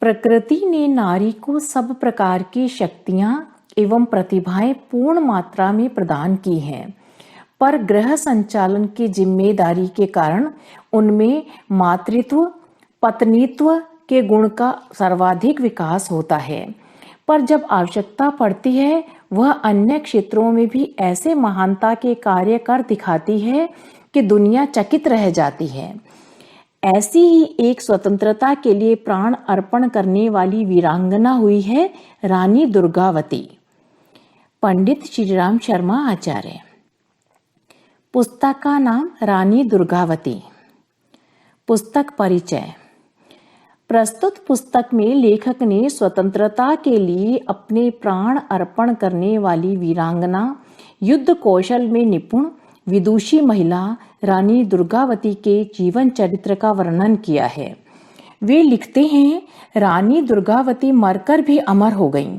प्रकृति ने नारी को सब प्रकार की शक्तियां एवं प्रतिभाएं पूर्ण मात्रा में प्रदान की हैं, पर गृह संचालन की जिम्मेदारी के कारण उनमें मातृत्व पत्नीत्व के गुण का सर्वाधिक विकास होता है। पर जब आवश्यकता पड़ती है वह अन्य क्षेत्रों में भी ऐसे महानता के कार्य कर दिखाती है कि दुनिया चकित रह जाती है। ऐसी ही एक स्वतंत्रता के लिए प्राण अर्पण करने वाली वीरांगना हुई है रानी दुर्गावती। पंडित श्रीराम शर्मा आचार्य। पुस्तक का नाम रानी दुर्गावती। पुस्तक परिचय। प्रस्तुत पुस्तक में लेखक ने स्वतंत्रता के लिए अपने प्राण अर्पण करने वाली वीरांगना, युद्ध कौशल में निपुण विदुषी महिला रानी दुर्गावती के जीवन चरित्र का वर्णन किया है। वे लिखते हैं, रानी दुर्गावती मरकर भी अमर हो गईं।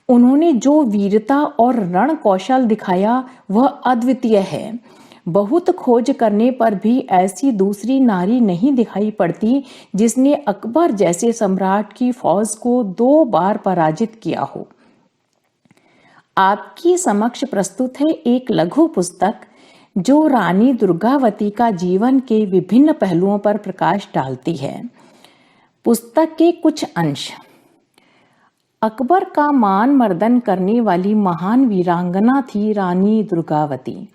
उन्होंने जो वीरता और रण कौशल दिखाया वह अद्वितीय है। बहुत खोज करने पर भी ऐसी दूसरी नारी नहीं दिखाई पड़ती जिसने अकबर जैसे सम्राट की फौज को 2 बार पराजित किया हो। आपकी समक्ष प्रस्तुत है एक लघु पुस्तक जो रानी दुर्गावती का जीवन के विभिन्न पहलुओं पर प्रकाश डालती है। पुस्तक के कुछ अंश। अकबर का मान मर्दन करने वाली महान वीरांगना थी रानी दुर्गावती।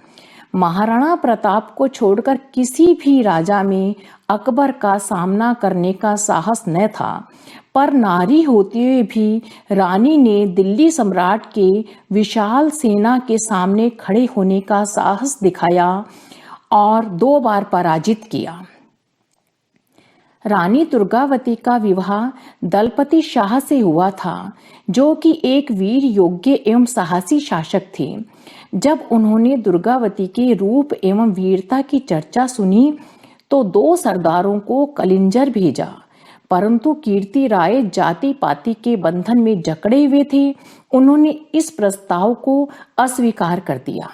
महाराणा प्रताप को छोड़कर किसी भी राजा में अकबर का सामना करने का साहस न था, पर नारी होते हुए भी रानी ने दिल्ली सम्राट के विशाल सेना के सामने खड़े होने का साहस दिखाया और 2 बार पराजित किया। रानी दुर्गावती का विवाह दलपति शाह से हुआ था, जो कि एक वीर योग्य एवं साहसी शासक थे। जब उन्होंने दुर्गावती के रूप एवं वीरता की चर्चा सुनी तो 2 सरदारों को कलिंजर भेजा, परंतु कीर्ति राय जाति पाति के बंधन में जकड़े हुए थे। उन्होंने इस प्रस्ताव को अस्वीकार कर दिया।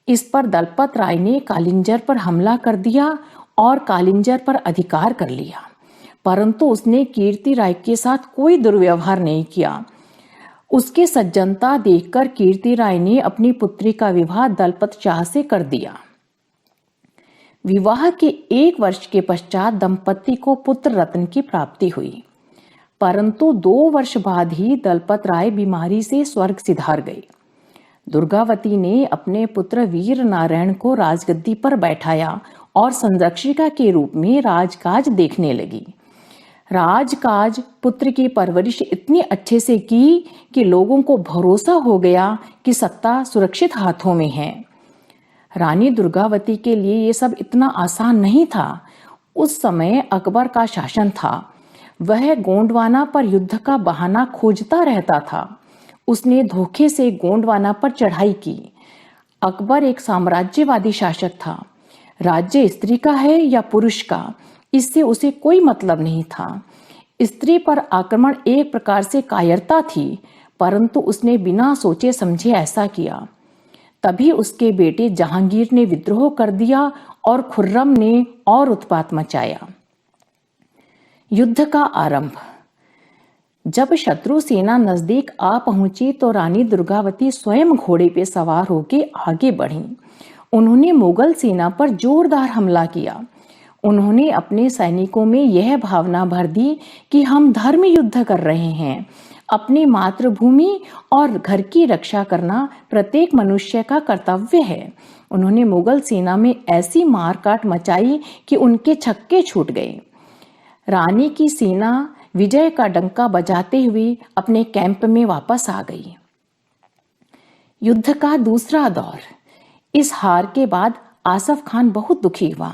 इस पर दलपत राय ने कालिंजर पर हमला कर दिया और कालिंजर पर अधिकार कर लिया, परंतु उसने कीर्ति राय के साथ कोई दुर्व्यवहार नहीं किया। उसकी सज्जनता देखकर कीर्ति राय ने अपनी पुत्री का विवाह दलपत शाह से कर दिया। विवाह के 1 वर्ष के पश्चात दंपति को पुत्र रत्न की प्राप्ति हुई, परंतु 2 वर्ष बाद ही दलपत राय बीमारी से स्वर्ग सिधार गए। दुर्गावती ने अपने पुत्र वीर नारायण को राजगद्दी पर बैठाया और संरक्षिका के रूप में राजकाज देखने लगी। राजकाज पुत्र की परवरिश इतनी अच्छे से की कि लोगों को भरोसा हो गया कि सत्ता सुरक्षित हाथों में है। रानी दुर्गावती के लिए ये सब इतना आसान नहीं था। उस समय अकबर का शासन था। वह गोंडवाना पर युद्ध का बहाना खोजता रहता था। उसने धोखे से गोंडवाना पर चढ़ाई की। अकबर एक साम्राज्यवादी शासक था। राज्य स्त्री का है या पुरुष का, इससे उसे कोई मतलब नहीं था। स्त्री पर आक्रमण एक प्रकार से कायरता थी, परंतु उसने बिना सोचे समझे ऐसा किया। तभी उसके बेटे जहांगीर ने विद्रोह कर दिया और खुर्रम ने और उत्पात मचाया। युद्ध का आरंभ। जब शत्रु सेना नजदीक आ पहुंची तो रानी दुर्गावती स्वयं घोड़े पे सवार होकर आगे बढ़ी। उन्होंने मुगल सेना पर जोरदार हमला किया। उन्होंने अपने सैनिकों में यह भावना भर दी कि हम धर्म युद्ध कर रहे हैं। अपनी मातृभूमि और घर की रक्षा करना प्रत्येक मनुष्य का कर्तव्य है। उन्होंने मुगल सेना में ऐसी मारकाट मचाई कि उनके छक्के छूट गए। रानी की सेना विजय का डंका बजाते हुए अपने कैंप में वापस आ गई। युद्ध का दूसरा दौर। इस हार के बाद आसफ खान बहुत दुखी हुआ।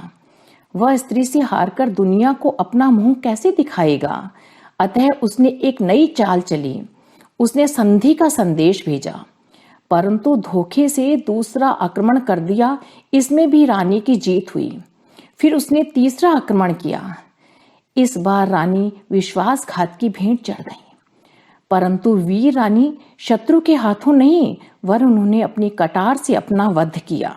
वह स्त्री से हारकर दुनिया को अपना मुंह कैसे दिखाएगा। अतः उसने एक नई चाल चली। उसने संधि का संदेश भेजा, परंतु धोखे से दूसरा आक्रमण कर दिया। इसमें भी रानी की जीत हुई। फिर उसने तीसरा आक्रमण किया। इस बार रानी विश्वासघात की भेंट चढ़ गई, परंतु वीर रानी शत्रु के हाथों नहीं, वरन उन्होंने अपनी कटार से अपना वध किया।